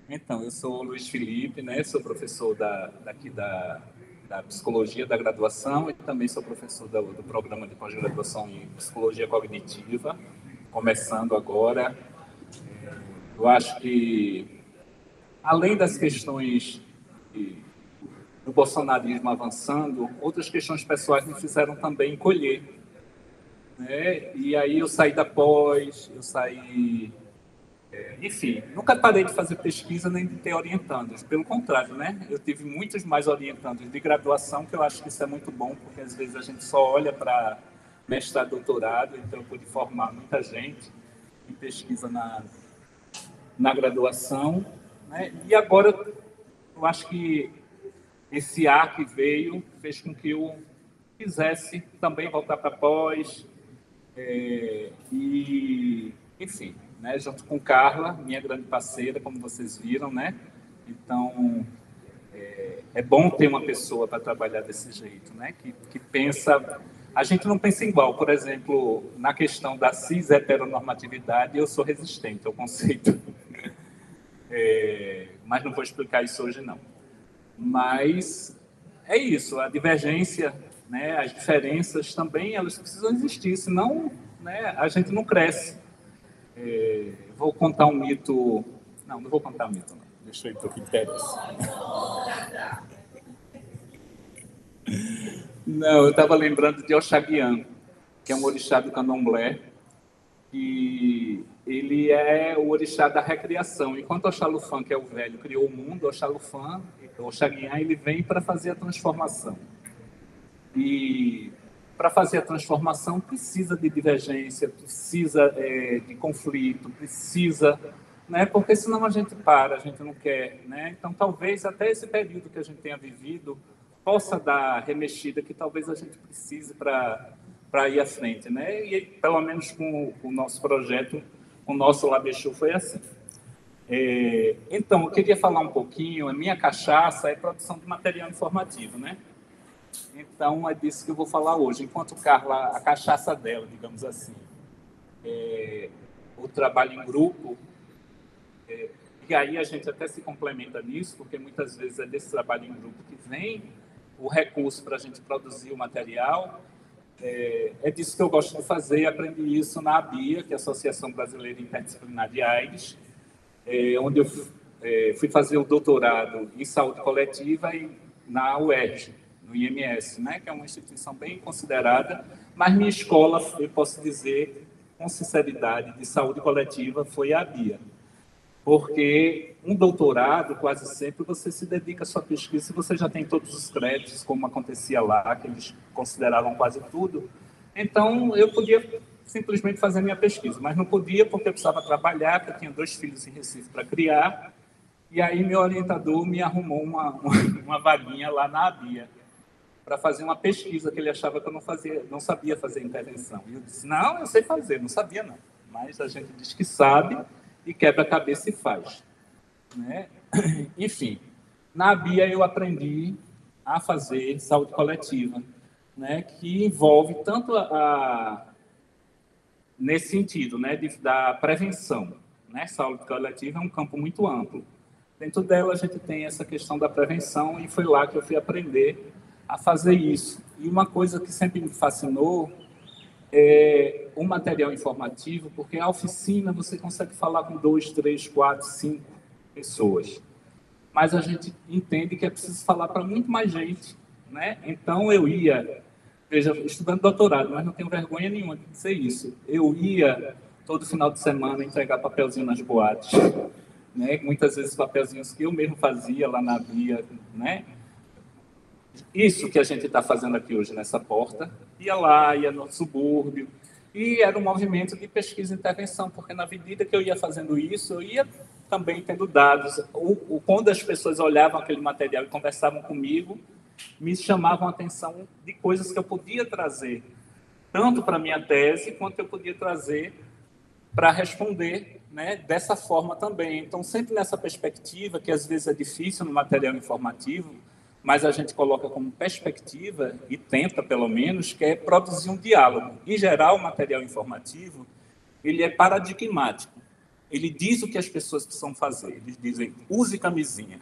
Então, eu sou o Luiz Felipe, né? Sou professor daqui da psicologia da graduação e também sou professor do programa de pós-graduação em psicologia cognitiva, começando agora. Eu acho que, além das questões do bolsonarismo avançando, outras questões pessoais me fizeram também colher, né? E aí eu saí da pós, eu saí. Enfim, nunca parei de fazer pesquisa nem de ter orientandos. Pelo contrário, né? Eu tive muitos mais orientandos de graduação, que eu acho que isso é muito bom, porque às vezes a gente só olha para mestrado, doutorado, então eu pude formar muita gente em pesquisa na graduação, né? E agora eu acho que esse ar que veio fez com que eu quisesse também voltar para pós, e, enfim, né, junto com Carla, minha grande parceira, como vocês viram, né? Então, é bom ter uma pessoa para trabalhar desse jeito, né? Que pensa... A gente não pensa igual. Por exemplo, na questão da cis-heteronormatividade, eu sou resistente ao conceito. Mas não vou explicar isso hoje, não. Mas é isso, a divergência, né, as diferenças também, elas precisam existir, senão, né, a gente não cresce. Vou contar um mito... Não vou contar um mito, não. Deixa eu ir para o que interessa. Não, eu estava lembrando de Oxaguian, que é um orixá do candomblé, e ele é o orixá da recriação. Enquanto Oxalufã, que é o velho, criou o mundo, Oxalufã, Oxaguian, ele vem para fazer a transformação. E para fazer a transformação precisa de divergência, precisa de conflito, precisa, né? Porque senão a gente para, a gente não quer, né? Então talvez até esse período que a gente tenha vivido possa dar remexida que talvez a gente precise para ir à frente, né? E pelo menos com o nosso projeto, com o nosso Labexu foi assim. Então, eu queria falar um pouquinho, a minha cachaça é produção de material informativo, né? Então, é disso que eu vou falar hoje. Enquanto Carla, a cachaça dela, digamos assim, o trabalho em grupo, e aí a gente até se complementa nisso, porque muitas vezes é desse trabalho em grupo que vem o recurso para a gente produzir o material. É disso que eu gosto de fazer. Aprendi isso na ABIA, que é a Associação Brasileira Interdisciplinar de AIDS, onde eu fui fazer o doutorado em saúde coletiva e na UERJ, no IMS, né, que é uma instituição bem considerada, mas minha escola, eu posso dizer com sinceridade, de saúde coletiva foi a ABIA, porque um doutorado, quase sempre, você se dedica à sua pesquisa e você já tem todos os créditos, como acontecia lá, que eles consideravam quase tudo. Então, eu podia simplesmente fazer minha pesquisa, mas não podia porque eu precisava trabalhar, porque eu tinha 2 filhos em Recife para criar, e aí meu orientador me arrumou uma vaguinha lá na ABIA para fazer uma pesquisa que ele achava que eu não sabia fazer intervenção. E eu disse, não, eu sei fazer, não sabia não, mas a gente diz que sabe e quebra a cabeça e faz, né? Enfim, na ABIA eu aprendi a fazer saúde coletiva, né, que envolve tanto nesse sentido, né, da prevenção, né? Saúde coletiva é um campo muito amplo. Dentro dela a gente tem essa questão da prevenção e foi lá que eu fui aprender a fazer isso. E uma coisa que sempre me fascinou é o material informativo, porque a oficina você consegue falar com 2, 3, 4, 5 pessoas. Mas a gente entende que é preciso falar para muito mais gente, né? Então eu ia, veja, estudando doutorado, mas não tenho vergonha nenhuma de dizer isso. Eu ia todo final de semana entregar papelzinho nas boates, né? Muitas vezes papelzinhos que eu mesmo fazia lá na Bia, né? Isso que a gente está fazendo aqui hoje nessa porta, ia lá, ia no subúrbio, e era um movimento de pesquisa e intervenção, porque na medida que eu ia fazendo isso, eu ia também tendo dados. Quando as pessoas olhavam aquele material e conversavam comigo, me chamavam a atenção de coisas que eu podia trazer, tanto para a minha tese, quanto eu podia trazer para responder, né, dessa forma também. Então, sempre nessa perspectiva, que às vezes é difícil no material informativo, mas a gente coloca como perspectiva, e tenta pelo menos, que é produzir um diálogo. Em geral, o material informativo ele é paradigmático. ele diz o que as pessoas precisam fazer. Eles dizem, use camisinha,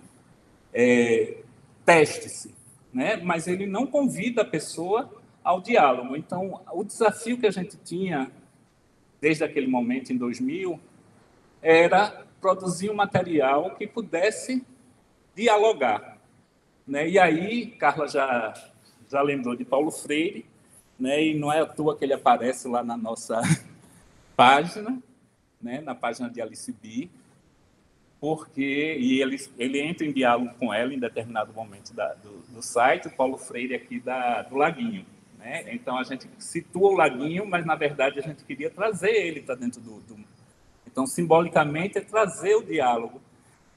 teste-se, né? Mas ele não convida a pessoa ao diálogo. Então, o desafio que a gente tinha, desde aquele momento, em 2000, era produzir um material que pudesse dialogar, né? E aí, Carla já lembrou de Paulo Freire, né? E não é à toa que ele aparece lá na nossa página, né? Na página de Alice B, porque ele entra em diálogo com ela em determinado momento do site, o Paulo Freire aqui do Laguinho, né? Então, a gente situa o Laguinho, mas, na verdade, a gente queria trazer ele para dentro do... Então, simbolicamente, é trazer o diálogo.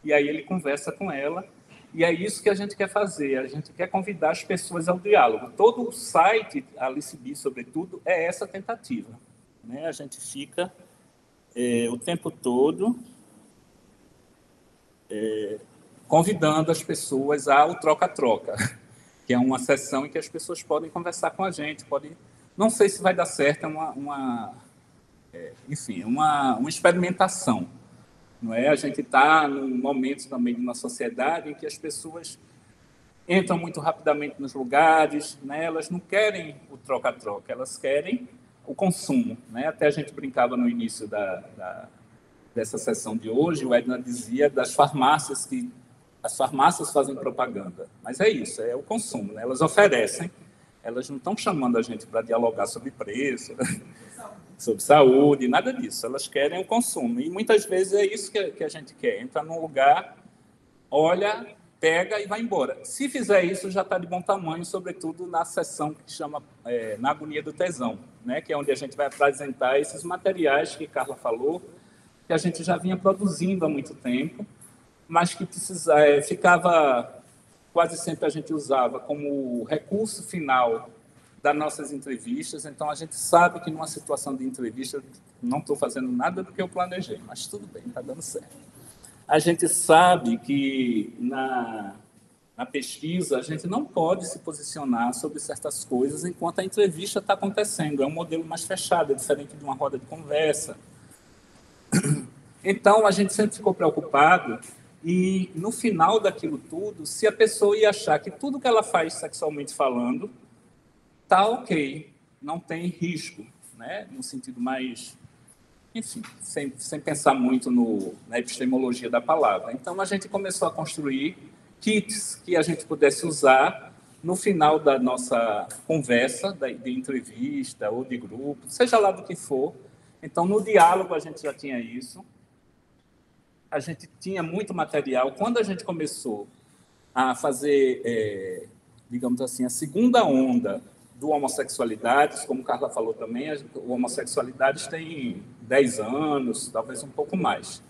E aí ele conversa com ela, e é isso que a gente quer fazer, a gente quer convidar as pessoas ao diálogo. Todo o site, Alice B, sobretudo, é essa tentativa, né? A gente fica o tempo todo convidando as pessoas ao troca-troca, que é uma sessão em que as pessoas podem conversar com a gente, não sei se vai dar certo, enfim, uma experimentação. Não é? A gente está num momento também de uma sociedade em que as pessoas entram muito rapidamente nos lugares, né? Elas não querem o troca-troca, elas querem o consumo, né? Até a gente brincava no início dessa sessão de hoje, o Edna dizia das farmácias, que as farmácias fazem propaganda, mas é isso, é o consumo, né? Elas oferecem, elas não estão chamando a gente para dialogar sobre preço, sobre saúde, nada disso. Elas querem o consumo. E muitas vezes é isso que a gente quer. Entra num lugar, olha, pega e vai embora. Se fizer isso, já está de bom tamanho, sobretudo na sessão que chama Na Agonia do Tesão, né? Que é onde a gente vai apresentar esses materiais que Carla falou, que a gente já vinha produzindo há muito tempo, mas que ficava, quase sempre a gente usava como recurso final das nossas entrevistas. Então, a gente sabe que numa situação de entrevista, não estou fazendo nada do que eu planejei, mas tudo bem, está dando certo. A gente sabe que na pesquisa a gente não pode se posicionar sobre certas coisas enquanto a entrevista está acontecendo. É um modelo mais fechado, é diferente de uma roda de conversa. Então, a gente sempre ficou preocupado e, no final daquilo tudo, se a pessoa ia achar que tudo que ela faz sexualmente falando está ok, não tem risco, né? No sentido mais, enfim, sem pensar muito na epistemologia da palavra. Então, a gente começou a construir kits que a gente pudesse usar no final da nossa conversa, de entrevista ou de grupo, seja lá do que for. Então, no diálogo, a gente já tinha isso. A gente tinha muito material. Quando a gente começou a fazer, digamos assim, a segunda onda do homossexualidades, como Carla falou também, o homossexualidades tem 10 anos, talvez um pouco mais.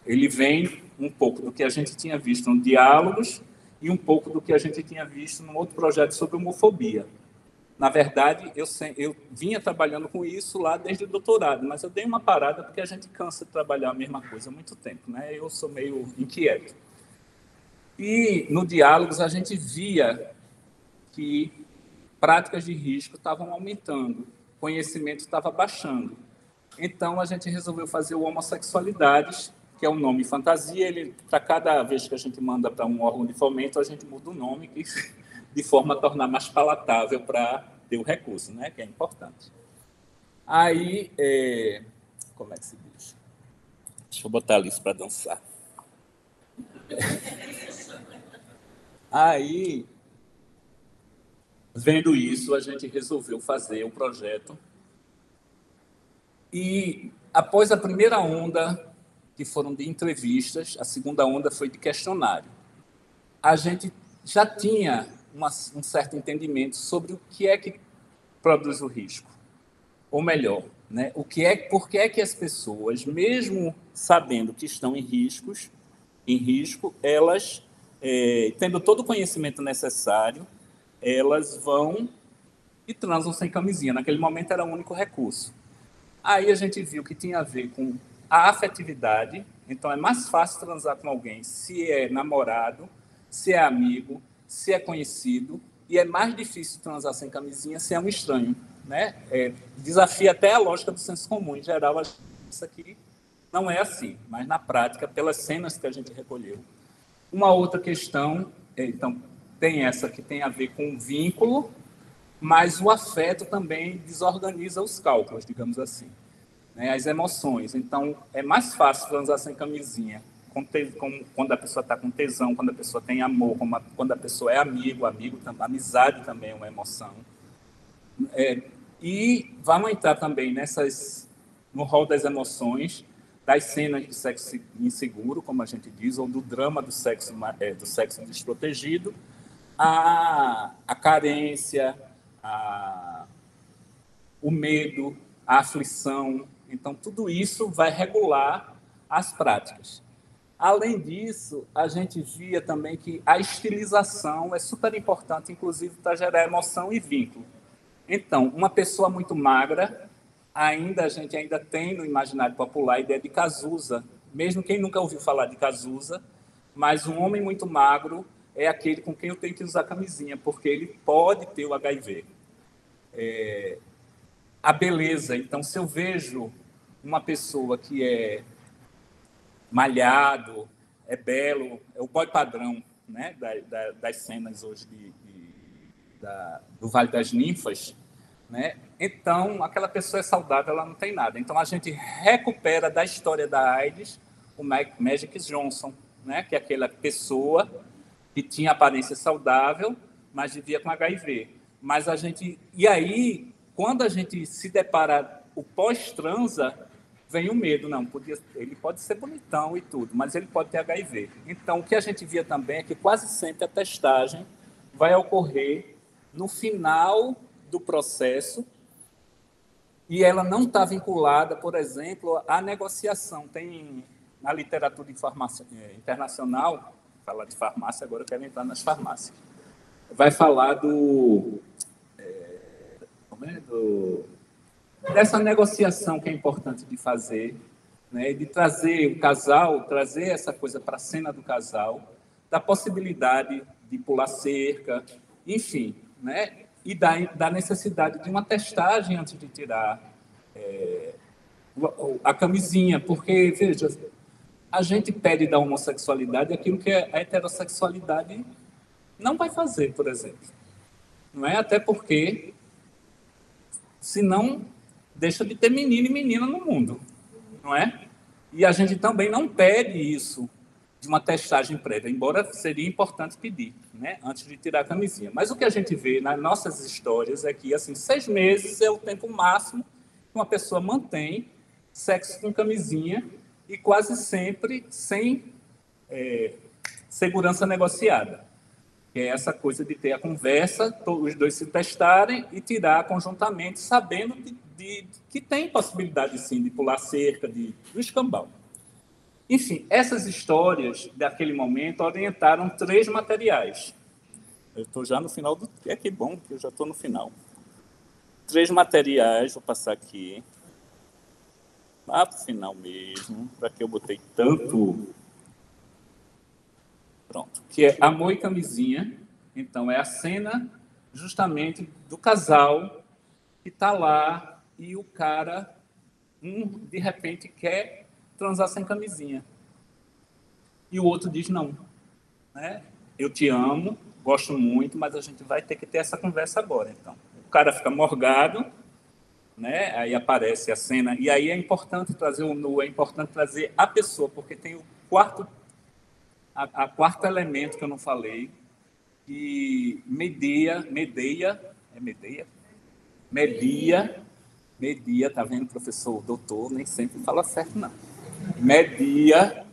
Ele vem um pouco do que a gente tinha visto no Diálogos e um pouco do que a gente tinha visto num outro projeto sobre homofobia. Na verdade, eu vinha trabalhando com isso lá desde o doutorado, mas eu dei uma parada porque a gente cansa de trabalhar a mesma coisa há muito tempo, né? Eu sou meio inquieto. E no Diálogos a gente via que práticas de risco estavam aumentando, conhecimento estava baixando. Então, a gente resolveu fazer o Homossexualidades, que é um nome fantasia. Para cada vez que a gente manda para um órgão de fomento, a gente muda o nome, de forma a tornar mais palatável para ter o recurso, né? Que é importante. Aí, como é que se diz? Deixa eu botar a Alice para dançar. Aí, vendo isso, a gente resolveu fazer o projeto. E, após a primeira onda, que foram de entrevistas, a segunda onda foi de questionário. A gente já tinha um certo entendimento sobre o que é que produz o risco. Ou melhor, né, por que é que as pessoas, mesmo sabendo que estão em risco, elas, tendo todo o conhecimento necessário, elas vão e transam sem camisinha. Naquele momento era o único recurso. Aí a gente viu que tinha a ver com a afetividade. Então, é mais fácil transar com alguém se é namorado, se é amigo, se é conhecido, e é mais difícil transar sem camisinha se é um estranho, né? Desafia até a lógica do senso comum. Em geral, isso aqui não é assim, mas na prática, pelas cenas que a gente recolheu. Uma outra questão, então, tem essa que tem a ver com o vínculo, mas o afeto também desorganiza os cálculos, digamos assim, né? As emoções. Então, é mais fácil transar sem camisinha quando a pessoa está com tesão, quando a pessoa tem amor, quando a pessoa é amigo, amizade também é uma emoção. E vamos entrar também no rol das emoções, das cenas de sexo inseguro, como a gente diz, ou do drama do sexo desprotegido, a carência, o medo, a aflição. Então, tudo isso vai regular as práticas. Além disso, a gente via também que a estilização é super importante, inclusive, para gerar emoção e vínculo. Então, uma pessoa muito magra, a gente ainda tem no imaginário popular a ideia de Cazuza, mesmo quem nunca ouviu falar de Cazuza, mas um homem muito magro é aquele com quem eu tenho que usar camisinha, porque ele pode ter o HIV. A beleza, então, se eu vejo uma pessoa que é malhado, é belo, é o boy padrão, né, das cenas hoje do Vale das Ninfas, né? Então, aquela pessoa é saudável, ela não tem nada. Então, a gente recupera da história da AIDS o Magic Johnson, né? Que é aquela pessoa que tinha aparência saudável, mas vivia com HIV. E aí, quando a gente se depara o pós-transa, vem o medo. Não, ele pode ser bonitão e tudo, mas ele pode ter HIV. Então, o que a gente via também é que quase sempre a testagem vai ocorrer no final do processo e ela não está vinculada, por exemplo, à negociação. Tem na literatura internacional, falar de farmácia, agora eu quero entrar nas farmácias, vai falar dessa negociação que é importante de fazer, né, de trazer o casal, trazer essa coisa para a cena do casal, da possibilidade de pular cerca, enfim, né, e da necessidade de uma testagem antes de tirar a camisinha, porque, veja, a gente pede da homossexualidade aquilo que a heterossexualidade não vai fazer, por exemplo. Não é? Até porque, senão, deixa de ter menino e menina no mundo, não é? E a gente também não pede isso de uma testagem prévia, embora seria importante pedir, né, antes de tirar a camisinha. Mas o que a gente vê nas nossas histórias é que, assim, 6 meses é o tempo máximo que uma pessoa mantém sexo com camisinha e quase sempre sem segurança negociada. Que é essa coisa de ter a conversa, os dois se testarem e tirar conjuntamente, sabendo que tem possibilidade, sim, de pular cerca, do escambau. Enfim, essas histórias daquele momento orientaram 3 materiais. Eu estou já no final do... que bom que eu já estou no final. 3 materiais, vou passar aqui. Lá para o final mesmo, para que eu botei tanto... Pronto, que é Amor e Camisinha. Então, é a cena justamente do casal que está lá e o cara, de repente, quer transar sem camisinha. E o outro diz não. Né? Eu te amo, gosto muito, mas a gente vai ter que ter essa conversa agora. Então, o cara fica morgado, né? Aí aparece a cena. E aí é importante trazer o nu, é importante trazer a pessoa, porque tem o quarto elemento que eu não falei, que media, tá vendo, professor, doutor, nem sempre fala certo, não. Media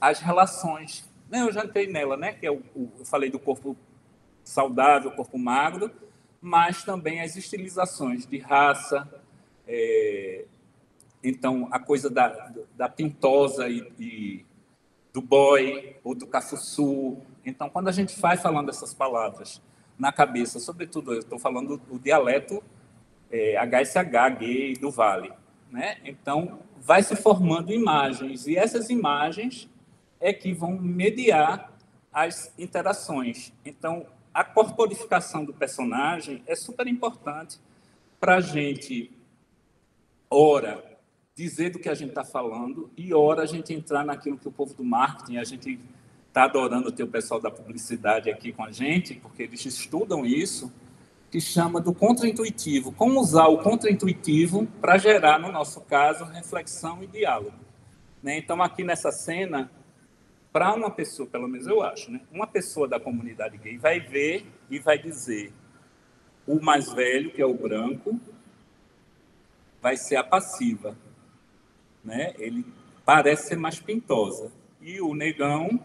as relações. Não, eu já entrei nela, né? Que eu falei do corpo saudável, corpo magro, mas também as estilizações de raça, então a coisa da pintosa e do boy ou do cafuçu. Então, quando a gente vai falando essas palavras na cabeça, sobretudo, eu estou falando o dialeto HSH, gay, do Vale, né? Então, vai se formando imagens, e essas imagens é que vão mediar as interações. Então, a corporificação do personagem é super importante para a gente, ora, dizer do que a gente está falando e, ora, a gente entrar naquilo que o povo do marketing, a gente está adorando ter o pessoal da publicidade aqui com a gente, porque eles estudam isso, que chama do contraintuitivo. Como usar o contraintuitivo para gerar, no nosso caso, reflexão e diálogo. Né? Então, aqui nessa cena, para uma pessoa, pelo menos eu acho, né? Uma pessoa da comunidade gay vai ver e vai dizer: o mais velho, que é o branco, vai ser a passiva. Né? Ele parece ser mais pintosa. E o negão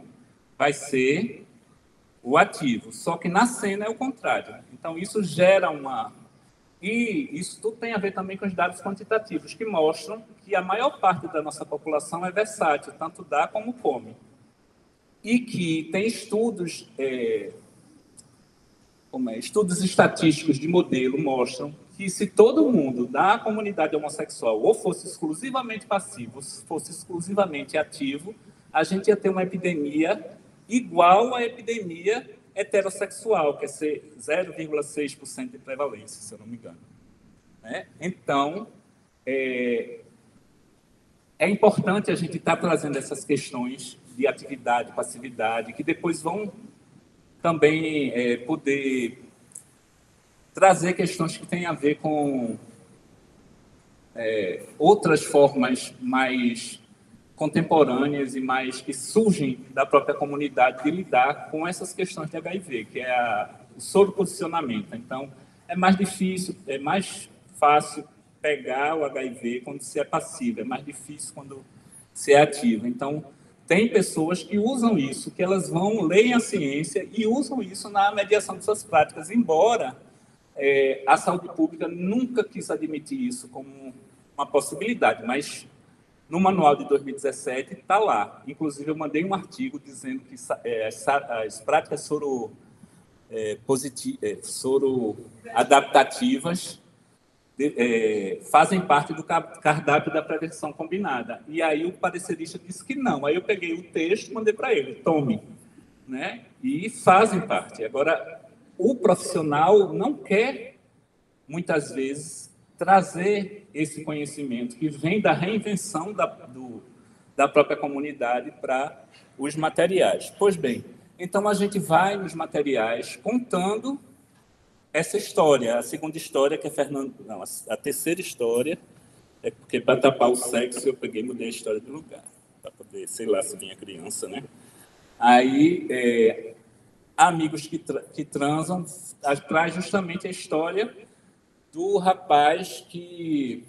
vai ser o ativo. Só que na cena é o contrário. Então, isso gera uma... E isso tudo tem a ver também com os dados quantitativos, que mostram que a maior parte da nossa população é versátil, tanto dá como come. E que tem estudos, estudos estatísticos de modelo mostram que se todo mundo da comunidade homossexual ou fosse exclusivamente passivo, ou fosse exclusivamente ativo, a gente ia ter uma epidemia igual à epidemia heterossexual, que é 0,6% de prevalência, se eu não me engano. Né? Então, é importante a gente estar trazendo essas questões de atividade, passividade, que depois vão também poder trazer questões que têm a ver com outras formas mais contemporâneas e mais que surgem da própria comunidade de lidar com essas questões de HIV, que é o sobreposicionamento. Então, é mais difícil, é mais fácil pegar o HIV quando se é passivo, é mais difícil quando se é ativo. Então, tem pessoas que usam isso, que elas vão, leem a ciência e usam isso na mediação de suas práticas, embora a saúde pública nunca quis admitir isso como uma possibilidade, mas no manual de 2017 está lá. Inclusive, eu mandei um artigo dizendo que as práticas soro-adaptativas fazem parte do cardápio da prevenção combinada. E aí o parecerista disse que não. Aí eu peguei o texto e mandei para ele, tome. Né? E fazem parte. Agora, o profissional não quer, muitas vezes, trazer esse conhecimento que vem da reinvenção da própria comunidade para os materiais. Pois bem, então a gente vai nos materiais contando essa história, a segunda história, que é a terceira história, é porque para tapar o sexo eu peguei e mudei a história de lugar, para poder, sei lá, se vinha criança, né? Aí, amigos que transam, traz justamente a história do rapaz que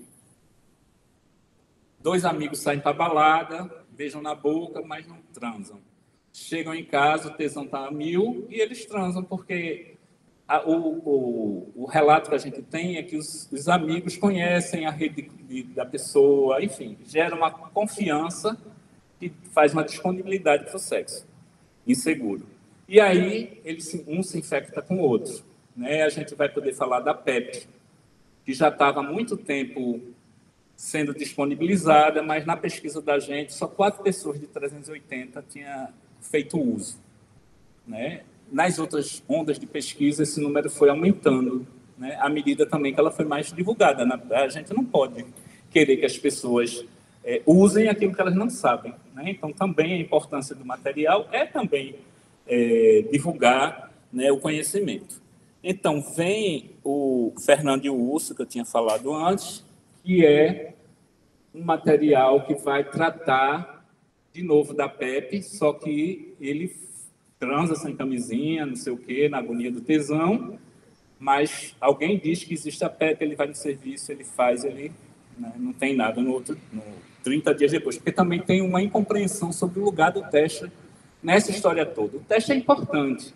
dois amigos saem para a balada, beijam na boca, mas não transam. Chegam em casa, o tesão está a 1000 e eles transam, porque o relato que a gente tem é que os amigos conhecem a rede da pessoa, enfim, gera uma confiança que faz uma disponibilidade para o sexo inseguro. E aí, um se infecta com o outro. Né? A gente vai poder falar da PEP, que já estava há muito tempo sendo disponibilizada, mas na pesquisa da gente, só 4 pessoas de 380 tinham feito uso. Né? Nas outras ondas de pesquisa, esse número foi aumentando, né? À medida também que ela foi mais divulgada. A gente não pode querer que as pessoas usem aquilo que elas não sabem. Né? Então, também a importância do material é também divulgar, né, o conhecimento. Então, vem o Fernando e o Urso, que eu tinha falado antes, que é um material que vai tratar, de novo, da PEP, só que ele transa sem camisinha, não sei o quê, na agonia do tesão, mas alguém diz que existe a PEP, ele vai no serviço, ele faz, ele não tem nada no 30 dias depois, porque também tem uma incompreensão sobre o lugar do teste nessa história toda. O teste é importante,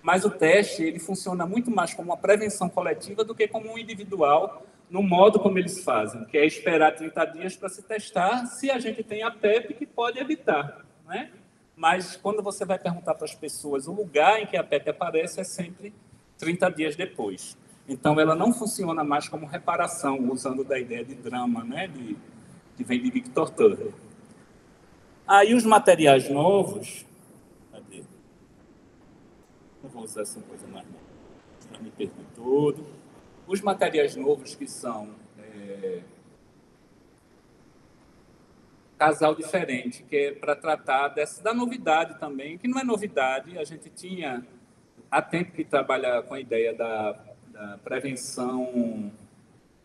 mas o teste ele funciona muito mais como uma prevenção coletiva do que como um individual, no modo como eles fazem, que é esperar 30 dias para se testar se a gente tem a PEP que pode evitar. Né? Mas quando você vai perguntar para as pessoas, o lugar em que a PEP aparece é sempre 30 dias depois. Então, ela não funciona mais como reparação, usando da ideia de drama, né? Que vem de Victor Turner. Aí, os materiais novos... Cadê? Não vou usar essa coisa mais, não. Já me perdi todo. Os materiais novos que são casal diferente, que é para tratar da novidade também, que não é novidade, a gente tinha há tempo que trabalha com a ideia da prevenção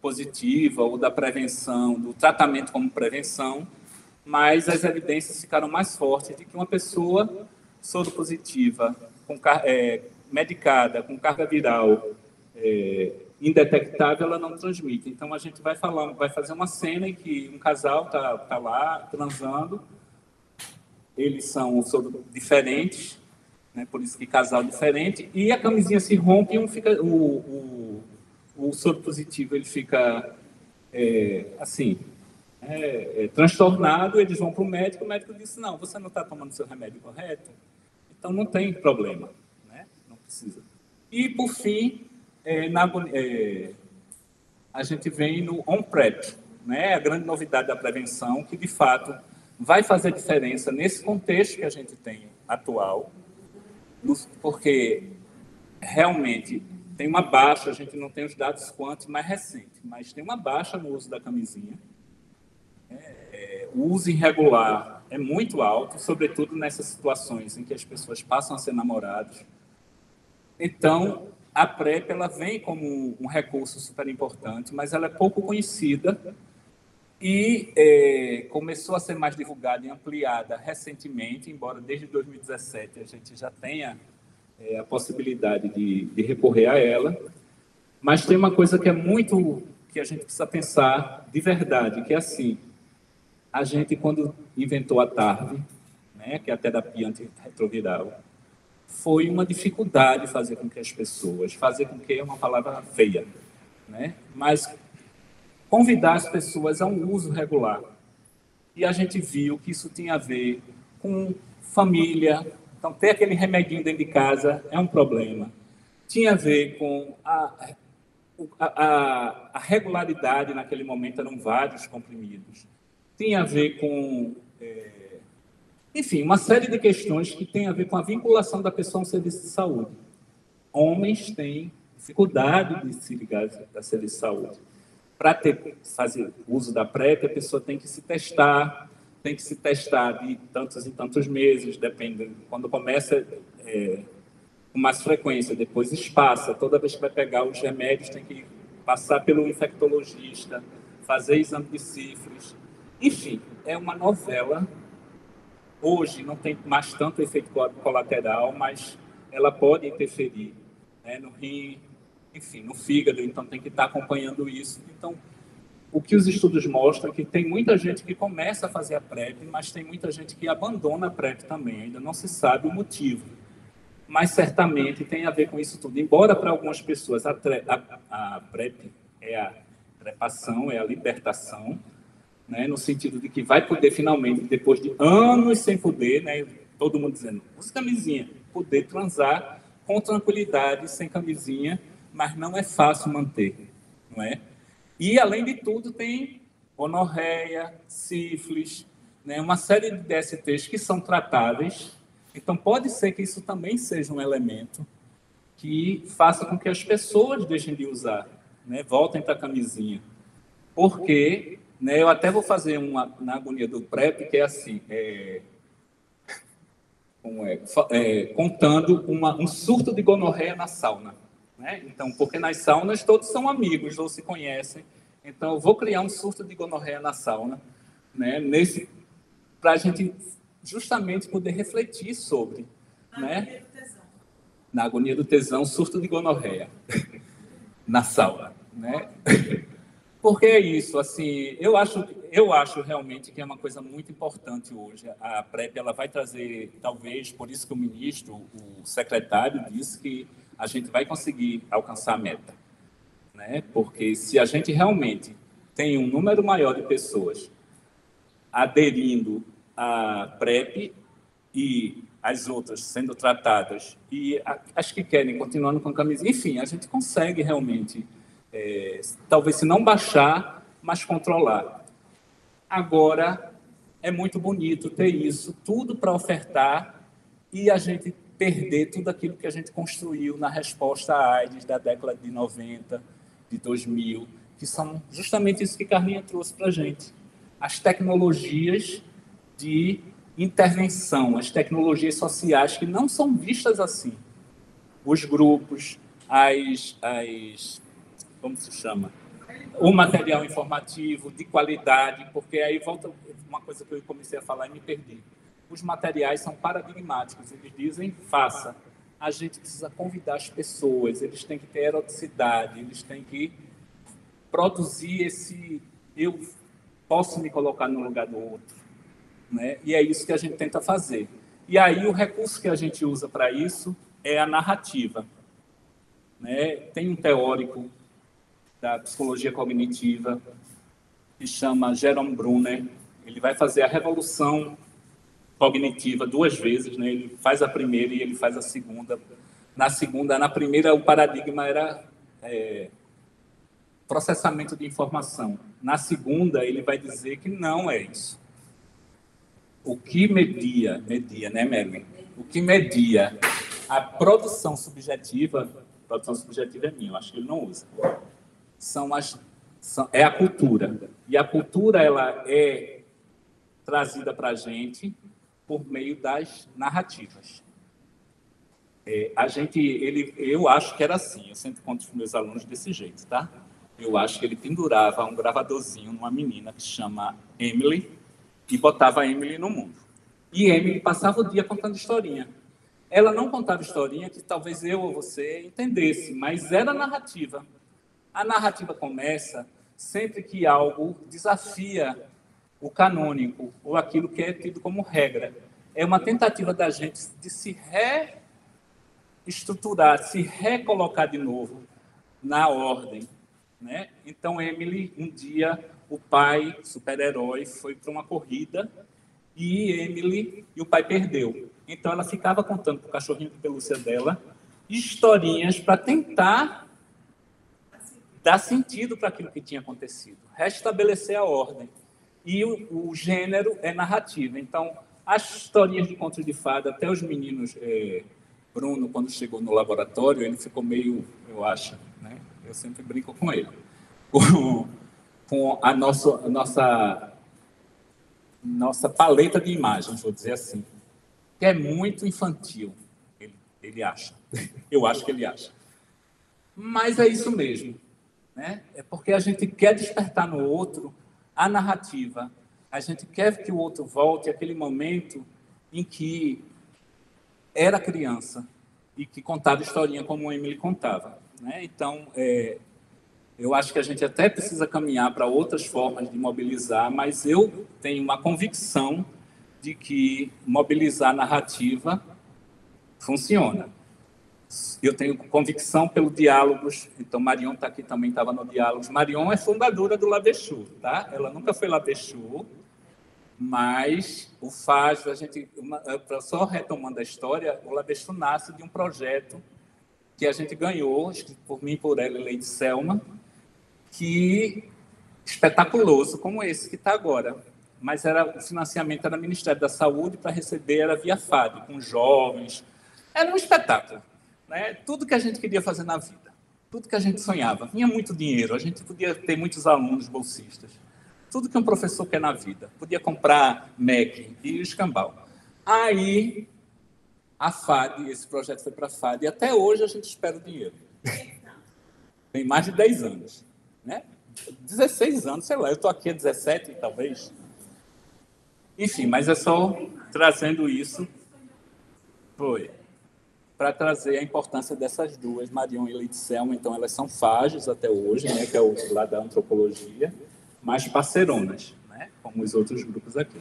positiva ou da prevenção, do tratamento como prevenção, mas as evidências ficaram mais fortes de que uma pessoa soropositiva, medicada, com carga viral indetectável, ela não transmite. Então, a gente vai fazer uma cena em que um casal tá lá transando, eles são diferentes, né, por isso que casal diferente, e a camisinha se rompe e o soro positivo ele fica assim, transtornado, eles vão para o médico disse, não, você não está tomando seu remédio correto, então não tem problema, né? Não precisa. E, por fim, a gente vem no on-PrEP, né? A grande novidade da prevenção, que, de fato, vai fazer diferença nesse contexto que a gente tem atual, porque realmente tem uma baixa, a gente não tem os dados quantos mais recentes, mas tem uma baixa no uso da camisinha. O uso irregular é muito alto, sobretudo nessas situações em que as pessoas passam a ser namorados. Então, a PrEP ela vem como um recurso super importante, mas ela é pouco conhecida e começou a ser mais divulgada e ampliada recentemente, embora desde 2017 a gente já tenha a possibilidade de recorrer a ela. Mas tem uma coisa que que a gente precisa pensar de verdade, que é assim, a gente, quando inventou a TARV, né, que é a terapia antirretroviral, foi uma dificuldade fazer com que as pessoas, fazer com que é uma palavra feia, né, mas convidar as pessoas a um uso regular. E a gente viu que isso tinha a ver com família, então ter aquele remedinho dentro de casa é um problema. Tinha a ver com a regularidade naquele momento, eram vários comprimidos. Tinha a ver com, enfim, uma série de questões que tem a ver com a vinculação da pessoa ao serviço de saúde. Homens têm dificuldade de se ligar a serviço de saúde. Para fazer uso da PrEP, a pessoa tem que se testar de tantos e tantos meses, depende. Quando começa com mais frequência, depois espaça. Toda vez que vai pegar os remédios, tem que passar pelo infectologista, fazer exame de sífilis. Enfim, é uma novela. Hoje não tem mais tanto efeito colateral, mas ela pode interferir, né, no rim, enfim, no fígado, então tem que estar acompanhando isso. Então, o que os estudos mostram é que tem muita gente que começa a fazer a PrEP, mas tem muita gente que abandona a PrEP também, ainda não se sabe o motivo. Mas certamente tem a ver com isso tudo. Embora para algumas pessoas a PrEP é a trepação, é a libertação, né, no sentido de que vai poder finalmente, depois de anos sem poder, né, todo mundo dizendo, use camisinha, poder transar com tranquilidade, sem camisinha, mas não é fácil manter, não é? E, além de tudo, tem gonorreia, sífilis, né, uma série de DSTs que são tratáveis. Então, pode ser que isso também seja um elemento que faça com que as pessoas deixem de usar, né, voltem para a camisinha. Porque, né, eu até vou fazer uma na agonia do PrEP, que é assim, contando um surto de gonorreia na sauna. Né? Então, porque nas saunas todos são amigos ou se conhecem. Então, eu vou criar um surto de gonorreia na sauna, né, para a gente justamente poder refletir sobre. Né? Na agonia do tesão, surto de gonorreia na sauna. Né? Porque é isso, assim, eu acho realmente que é uma coisa muito importante hoje. A PrEP ela vai trazer, talvez, por isso que o ministro, o secretário, disse que a gente vai conseguir alcançar a meta. Né? Porque se a gente realmente tem um número maior de pessoas aderindo à PrEP e as outras sendo tratadas, e as que querem continuando com a camisinha, enfim, a gente consegue realmente... talvez se não baixar, mas controlar. Agora, é muito bonito ter isso, tudo para ofertar e a gente perder tudo aquilo que a gente construiu na resposta à AIDS da década de 90, de 2000, que são justamente isso que Carlinha trouxe para a gente. as tecnologias de intervenção, as tecnologias sociais que não são vistas assim. Os grupos, como se chama? O material informativo de qualidade, porque aí volta uma coisa que eu comecei a falar e me perdi. Os materiais são paradigmáticos, eles dizem, faça. A gente precisa convidar as pessoas, eles têm que ter eroticidade, eles têm que produzir esse... Eu posso me colocar no lugar do outro, né? E é isso que a gente tenta fazer. E aí o recurso que a gente usa para isso é a narrativa, né? Tem um teórico da psicologia cognitiva que chama Jerome Brunner. Ele vai fazer a revolução cognitiva 2 vezes, né? Ele faz a primeira e ele faz a segunda. Na primeira, o paradigma era processamento de informação. Na segunda, ele vai dizer que não é isso. O que media, né, Merlin? O que media a produção subjetiva é minha, eu acho que ele não usa. É a cultura. E a cultura, ela é trazida para a gente por meio das narrativas. Eu acho que era assim, eu sempre conto para os meus alunos desse jeito, tá? Eu acho que ele pendurava um gravadorzinho numa menina que se chama Emily e botava a Emily no mundo. E Emily passava o dia contando historinha. Ela não contava historinha que talvez eu ou você entendesse, mas era narrativa. A narrativa começa sempre que algo desafia o canônico ou aquilo que é tido como regra. É uma tentativa da gente de se reestruturar, se recolocar de novo na ordem, né? Então, Emily, um dia, o pai, super-herói, foi para uma corrida e o pai perdeu. Então, ela ficava contando para o cachorrinho de pelúcia dela historinhas para tentar dar sentido para aquilo que tinha acontecido, restabelecer a ordem. E o gênero é narrativa. Então, as historinhas de contos de fada, até os meninos... Bruno, quando chegou no laboratório, ele ficou meio, eu acho, né? Eu sempre brinco com ele, com a nossa paleta de imagens, vou dizer assim, que é muito infantil, ele acha. Eu acho que ele acha. Mas é isso mesmo, né? É porque a gente quer despertar no outro a narrativa, a gente quer que o outro volte àquele momento em que era criança e que contava historinha como o Emily contava, né? Então, eu acho que a gente até precisa caminhar para outras formas de mobilizar, mas eu tenho uma convicção de que mobilizar narrativa funciona. Eu tenho convicção pelo Diálogos, então Marion está aqui também, estava no Diálogos. Marion é fundadora do Labexu, tá? Ela nunca foi Labexu, mas o FAS, só retomando a história, o Labexu nasce de um projeto que a gente ganhou, escrito por mim, por ela e Leide Selma, que espetaculoso, como esse que está agora. Mas o financiamento era do Ministério da Saúde, para receber era via FAD, com jovens. Era um espetáculo, né? Tudo que a gente queria fazer na vida, tudo que a gente sonhava. Vinha muito dinheiro, a gente podia ter muitos alunos bolsistas. Tudo que um professor quer na vida. Podia comprar Mac e escambau. Aí, a FAD, esse projeto foi para a FAD, e até hoje a gente espera o dinheiro. Tem mais de 10 anos, né? 16 anos, sei lá, eu estou aqui há 17, talvez. Enfim, mas é só trazendo isso, para trazer a importância dessas duas, Marion e Leide Selma. Então, elas são FAGES até hoje, né, que é o lado da antropologia, mas parceironas, né, como os outros grupos aqui.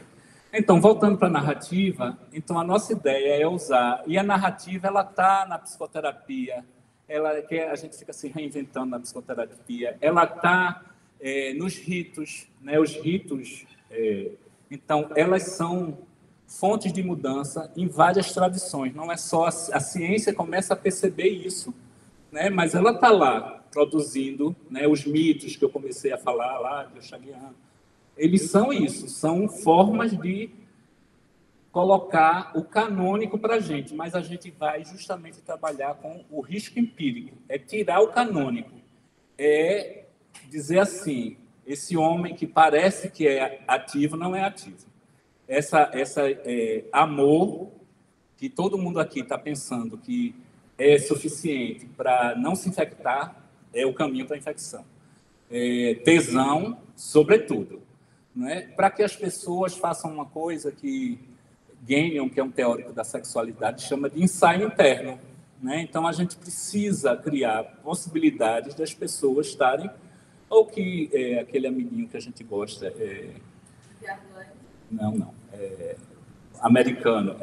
Então, voltando para a narrativa, então a nossa ideia é usar, e a narrativa ela está na psicoterapia, a gente fica se reinventando na psicoterapia, ela está nos ritos, né, os ritos, então, elas são fontes de mudança em várias tradições, não é só a ciência começa a perceber isso, né, mas ela está lá, produzindo, né, os mitos que eu comecei a falar lá, de Chaguian. Eles são isso, são formas de colocar o canônico para a gente, mas a gente vai justamente trabalhar com o risco empírico, é tirar o canônico, é dizer assim, Esse homem que parece que é ativo, não é ativo. Essa amor que todo mundo aqui está pensando que é suficiente para não se infectar, é o caminho para a infecção. Tesão, sobretudo, né? Para que as pessoas façam uma coisa que Gagnon, que é um teórico da sexualidade, chama de ensaio interno, né? Então, a gente precisa criar possibilidades das pessoas estarem, ou que aquele amiguinho que a gente gosta, não, americano,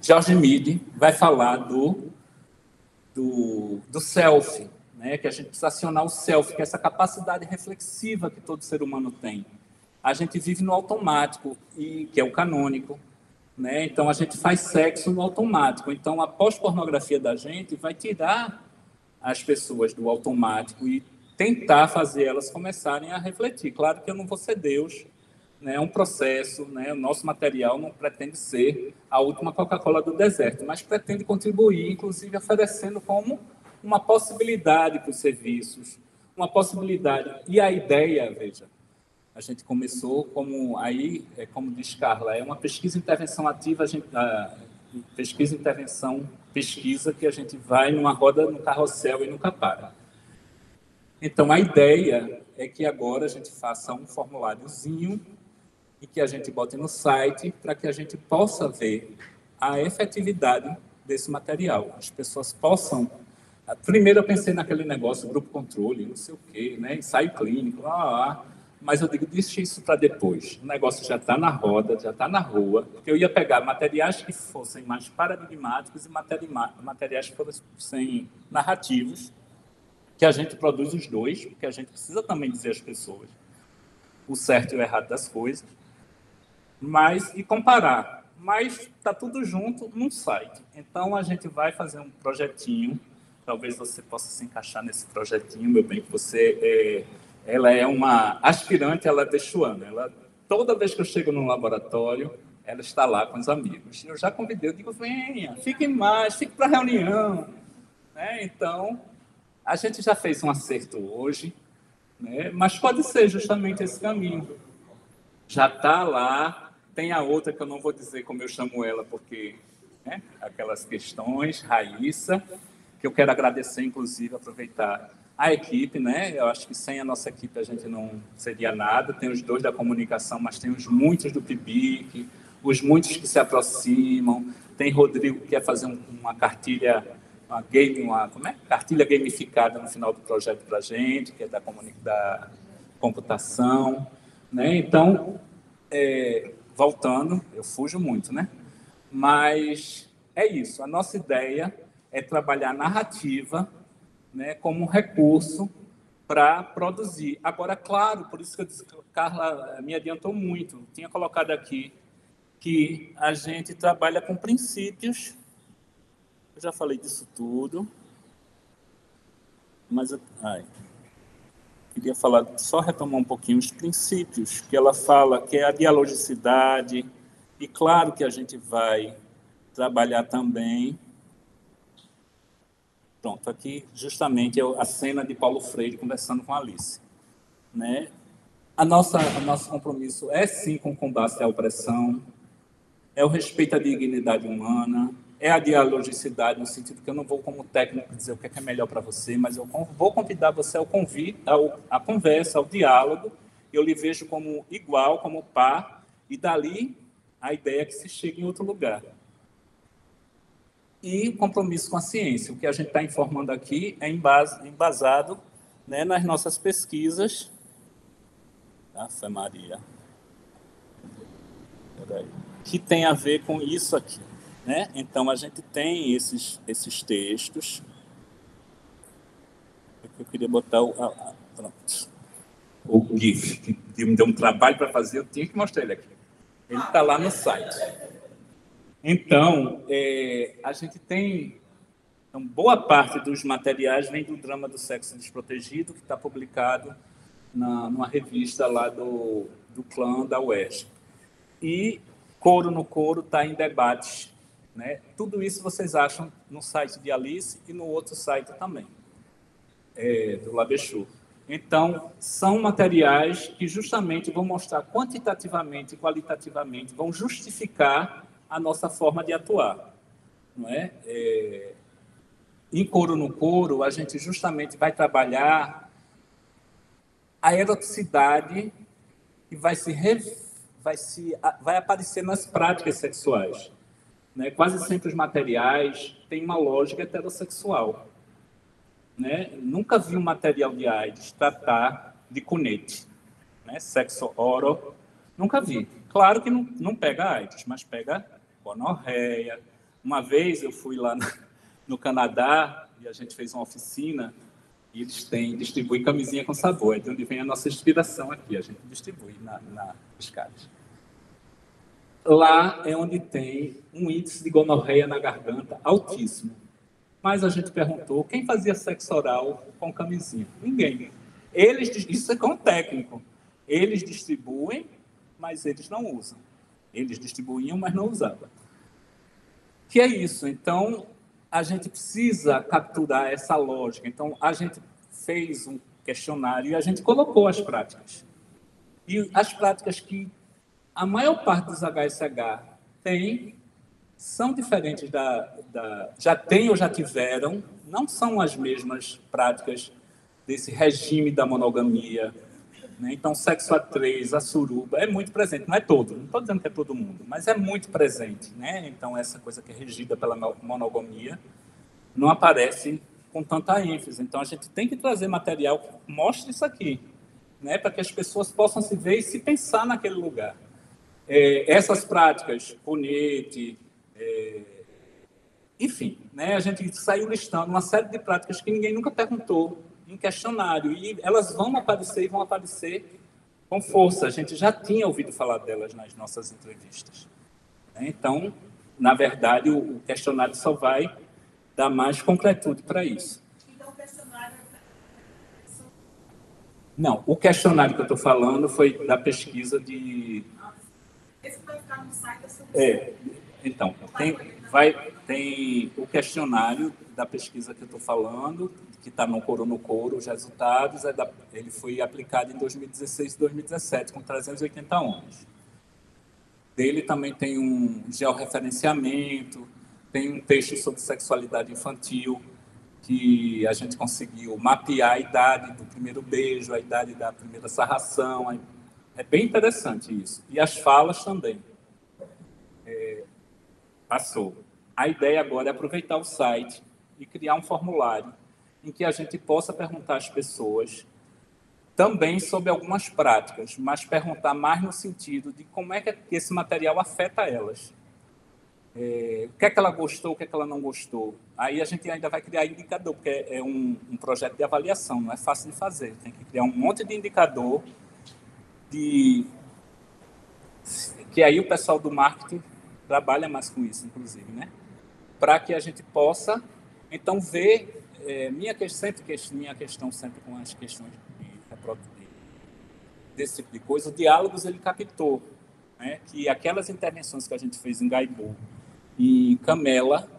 George Mead vai falar do self, né? Que a gente precisa acionar o self, que é essa capacidade reflexiva que todo ser humano tem. A gente vive no automático, que é o canônico, né? Então, a gente faz sexo no automático. Então, a pós-pornografia da gente vai tirar as pessoas do automático e tentar fazer elas começarem a refletir. Claro que eu não vou ser Deus, né? É um processo, né? O nosso material não pretende ser a última Coca-Cola do deserto, mas pretende contribuir, inclusive oferecendo como uma possibilidade para os serviços, uma possibilidade. E a ideia, veja, a gente começou como diz Carla, é uma pesquisa e intervenção ativa, pesquisa que a gente vai numa roda no carrossel e nunca para. Então, a ideia é que agora a gente faça um formuláriozinho e que a gente bote no site para que a gente possa ver a efetividade desse material. As pessoas possam... Primeiro eu pensei naquele negócio, grupo controle, não sei o quê, né? Ensaio clínico, mas eu digo, deixa isso para depois. O negócio já está na roda, já está na rua, porque eu ia pegar materiais que fossem mais paradigmáticos e materiais que fossem narrativos, que a gente produz os dois, porque a gente precisa também dizer às pessoas o certo e o errado das coisas, e comparar. Mas está tudo junto num site. Então, a gente vai fazer um projetinho, talvez você possa se encaixar nesse projetinho, meu bem, que você ela é uma aspirante, ela é texuana. Toda vez que eu chego no laboratório, ela está lá com os amigos. Eu já convidei, eu digo, venha, fique mais, fique para a reunião. Né? Então, a gente já fez um acerto hoje, né? Mas pode ser justamente esse caminho. Já está lá, tem a outra que eu não vou dizer como eu chamo ela, porque aquelas questões, Raíssa, que eu quero agradecer, inclusive, aproveitar a equipe, né? Eu acho que sem a nossa equipe a gente não seria nada. Tem os dois da comunicação, mas tem os muitos do PIBIC, os muitos que se aproximam. Tem Rodrigo que quer fazer uma cartilha, cartilha gamificada no final do projeto para a gente, que é da computação, né? Então, voltando, eu fujo muito, né? Mas é isso. A nossa ideia é trabalhar a narrativa, né, como um recurso para produzir. Agora, claro, por isso que eu disse que a Carla me adiantou muito. Eu tinha colocado aqui que a gente trabalha com princípios. Eu já falei disso tudo, mas queria falar, só retomar um pouquinho os princípios que ela fala, que é a dialogicidade, e claro que a gente vai trabalhar também. Pronto, aqui justamente é a cena de Paulo Freire conversando com a Alice. Né? O nosso compromisso é, sim, com o combate à opressão, é o respeito à dignidade humana, é a dialogicidade, no sentido que eu não vou, como técnico, dizer o que é melhor para você, mas eu vou convidar você à conversa, ao diálogo. Eu lhe vejo como igual, como par, e dali a ideia é que se chegue em outro lugar. E compromisso com a ciência. O que a gente está informando aqui é embasado, né, nas nossas pesquisas. Ave Maria. Peraí. Que tem a ver com isso aqui. Né? Então, a gente tem esses textos. Eu queria botar o GIF, que me deu um trabalho para fazer, eu tinha que mostrar ele aqui. Ele está lá no site. Então, a gente tem... Então, boa parte dos materiais vem do Drama do Sexo Desprotegido, que está publicado numa revista lá do clã da UERJ. E Couro no Couro está em debate. Né? Tudo isso vocês acham no site de Alice e no outro site também. do Labechou. Então, são materiais que justamente vão mostrar quantitativamente e qualitativamente, vão justificar a nossa forma de atuar. Não é? Em Couro no Couro, a gente justamente vai trabalhar a eroticidade que vai aparecer nas práticas sexuais. Né? Quase sempre os materiais têm uma lógica heterossexual. Né? Nunca vi um material de AIDS tratar de cunete, né? Sexo oral, nunca vi. Claro que não pega AIDS, mas pega gonorreia. Uma vez eu fui lá no Canadá e a gente fez uma oficina e eles distribuem camisinha com sabor, é de onde vem a nossa inspiração aqui, a gente distribui nas caras. Lá é onde tem um índice de gonorreia na garganta altíssimo. Mas a gente perguntou quem fazia sexo oral com camisinha. Ninguém. Isso é com o técnico. Eles distribuem, mas eles não usam. Eles distribuíam, mas não usavam. Que é isso. Então, a gente precisa capturar essa lógica. Então, a gente fez um questionário e a gente colocou as práticas. E as práticas que a maior parte dos HSH tem são diferentes já tem ou já tiveram, não são as mesmas práticas desse regime da monogamia. Né? Então, sexo a três, a suruba, é muito presente. Não é todo, não estou dizendo que é todo mundo, mas é muito presente. Né? Então, essa coisa que é regida pela monogamia não aparece com tanta ênfase. Então, a gente tem que trazer material que mostre isso aqui, né? Para que as pessoas possam se ver e se pensar naquele lugar. Essas práticas, punhete, enfim, né, a gente saiu listando uma série de práticas que ninguém nunca perguntou em questionário, e elas vão aparecer com força. A gente já tinha ouvido falar delas nas nossas entrevistas. Né? Então, na verdade, o questionário só vai dar mais concretude para isso. Então, o questionário... Não, o questionário que eu estou falando foi da pesquisa de... Esse vai ficar no site da solução. Então, tem o questionário da pesquisa que eu estou falando, que está no Couro, os resultados, ele foi aplicado em 2016 e 2017, com 380 homens. Dele também tem um georreferenciamento, tem um texto sobre sexualidade infantil, que a gente conseguiu mapear a idade do primeiro beijo, a idade da primeira sarração. É bem interessante isso. E as falas também. Passou. A ideia agora é aproveitar o site e criar um formulário em que a gente possa perguntar às pessoas também sobre algumas práticas, mas perguntar mais no sentido de como é que esse material afeta elas. O que é que ela gostou, o que é que ela não gostou. Aí a gente ainda vai criar indicador, porque é um projeto de avaliação, não é fácil de fazer. Tem que criar um monte de indicador que aí o pessoal do marketing trabalha mais com isso, inclusive, né? Para que a gente possa, então, ver... minha questão sempre com as questões desse tipo de coisa, o Diálogos, ele captou, né, que aquelas intervenções que a gente fez em Gaibu e em Camela,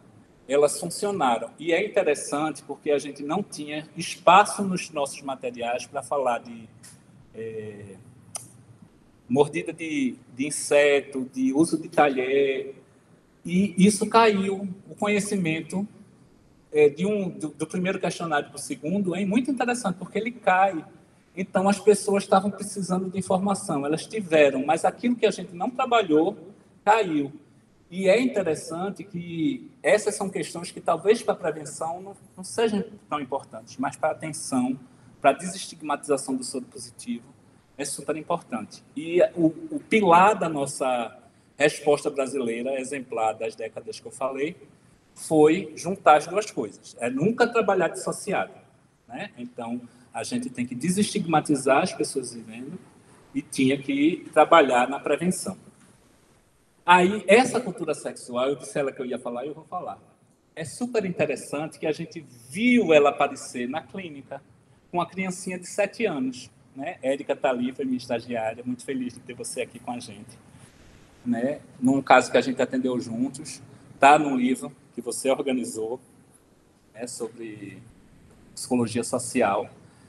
elas funcionaram. E é interessante porque a gente não tinha espaço nos nossos materiais para falar de mordida de inseto, de uso de talher, e isso caiu, o conhecimento do primeiro questionário para o segundo é muito interessante, porque ele cai. Então, as pessoas estavam precisando de informação, elas tiveram, mas aquilo que a gente não trabalhou, caiu. E é interessante que essas são questões que talvez para a prevenção não sejam tão importantes, mas para a atenção, para a desestigmatização do soro positivo, é super importante. E o pilar da nossa resposta brasileira, exemplar das décadas que eu falei, foi juntar as duas coisas. É nunca trabalhar dissociado. Né? Então, a gente tem que desestigmatizar as pessoas vivendo e tinha que trabalhar na prevenção. Aí, essa cultura sexual, eu disse a ela que eu ia falar e eu vou falar. É super interessante que a gente viu ela aparecer na clínica com uma criancinha de 7 anos. Né? Érica está ali, foi minha estagiária, muito feliz de ter você aqui com a gente. Né? Num caso que a gente atendeu juntos, está num livro que você organizou, né, sobre psicologia social,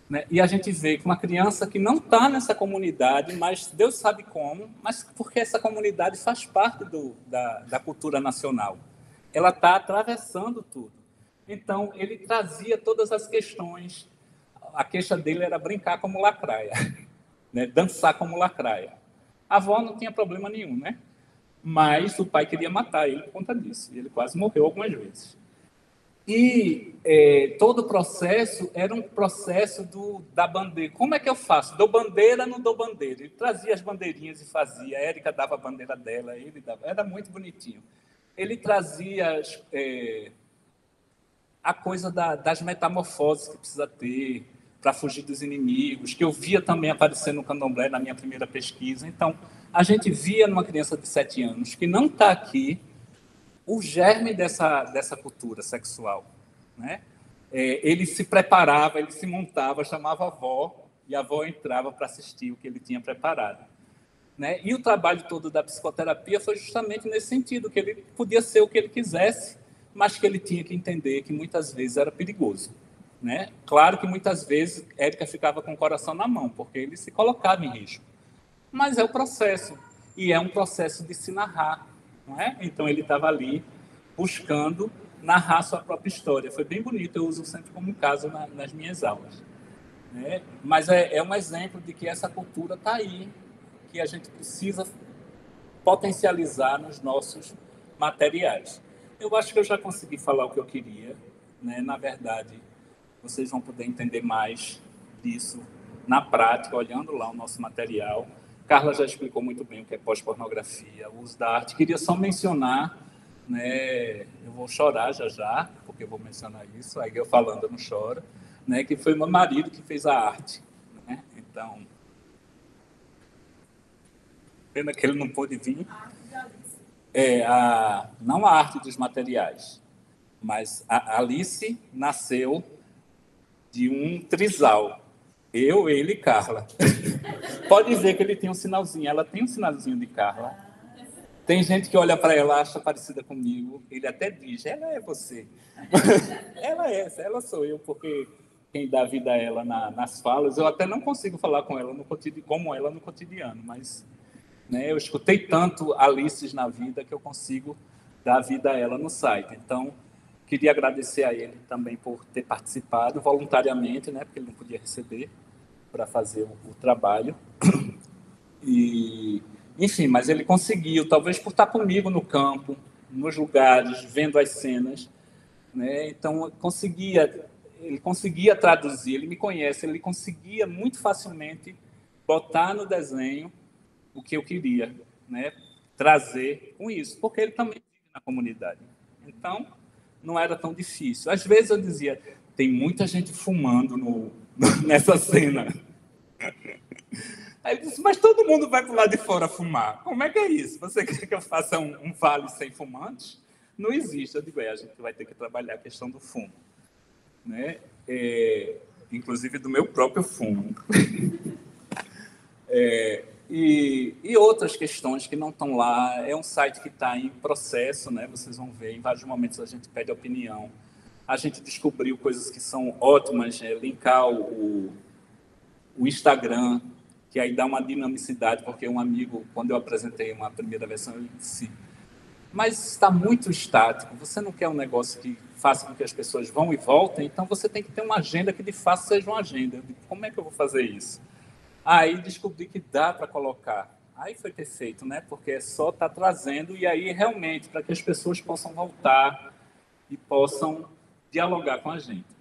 né? E a gente vê que uma criança que não está nessa comunidade, mas Deus sabe como, mas porque essa comunidade faz parte da cultura nacional. Ela está atravessando tudo. Então, ele trazia todas as questões. A queixa dele era brincar como lacraia, né? Dançar como lacraia. A avó não tinha problema nenhum, né? Mas o pai queria matar ele por conta disso. E ele quase morreu algumas vezes. E todo o processo era um processo da bandeira. Como é que eu faço? Dou bandeira, não dou bandeira. Ele trazia as bandeirinhas e fazia. A Érica dava a bandeira dela, ele dava. Era muito bonitinho. Ele trazia a coisa das metamorfoses que precisa ter para fugir dos inimigos, que eu via também aparecer no candomblé na minha primeira pesquisa. Então, a gente via numa criança de 7 anos que não está aqui o germe dessa cultura sexual, né? Ele se preparava, ele se montava, chamava a avó, e a avó entrava para assistir o que ele tinha preparado, né? E o trabalho todo da psicoterapia foi justamente nesse sentido, que ele podia ser o que ele quisesse, mas que ele tinha que entender que muitas vezes era perigoso, né? Claro que muitas vezes Érica ficava com o coração na mão, porque ele se colocava em risco. Mas é o processo, e é um processo de se narrar, não é? Então ele estava ali buscando narrar sua própria história. Foi bem bonito, eu uso sempre como caso nas minhas aulas, né? Mas é um exemplo de que essa cultura está aí, que a gente precisa potencializar nos nossos materiais. Eu acho que eu já consegui falar o que eu queria, né? Na verdade, vocês vão poder entender mais disso na prática, olhando lá o nosso material. Carla já explicou muito bem o que é pós-pornografia, o uso da arte. Queria só mencionar, né, eu vou chorar já, porque eu vou mencionar isso, aí eu falando eu não choro, né, que foi meu marido que fez a arte, né? Então, pena que ele não pôde vir. Não a arte dos materiais, mas a Alice nasceu de um trisal. Eu, ele e Carla. Pode ver que ele tem um sinalzinho. Ela tem um sinalzinho de Carla. Tem gente que olha para ela, acha parecida comigo. Ele até diz, ela é você. ela sou eu, porque quem dá vida a ela nas falas, eu até não consigo falar com ela como ela no cotidiano, mas, né, eu escutei tanto Alices na vida que eu consigo dar vida a ela no site. Então, queria agradecer a ele também por ter participado voluntariamente, né, porque ele não podia receber para fazer o trabalho. E, enfim, mas ele conseguiu, talvez por estar comigo no campo, nos lugares, vendo as cenas, né? Então, ele conseguia traduzir, ele me conhece, ele conseguia muito facilmente botar no desenho o que eu queria, né, trazer com isso, porque ele também vive na comunidade. Então, não era tão difícil. Às vezes eu dizia, tem muita gente fumando nessa cena. Aí ele disse, mas todo mundo vai para o lado de fora fumar. Como é que é isso? Você quer que eu faça um vale sem fumantes? Não existe. Eu digo, a gente vai ter que trabalhar a questão do fumo, né? Inclusive do meu próprio fumo. E outras questões que não estão lá. É um site que está em processo, né? Vocês vão ver, em vários momentos a gente pede opinião. A gente descobriu coisas que são ótimas, linkar o Instagram, que aí dá uma dinamicidade, porque um amigo, quando eu apresentei uma primeira versão, ele disse, mas está muito estático, você não quer um negócio que faça com que as pessoas vão e voltem, então você tem que ter uma agenda que de fato seja uma agenda. Eu digo, como é que eu vou fazer isso? Aí descobri que dá para colocar. Aí foi perfeito, né? Porque é só estar trazendo, e aí realmente, para que as pessoas possam voltar e possam dialogar com a gente.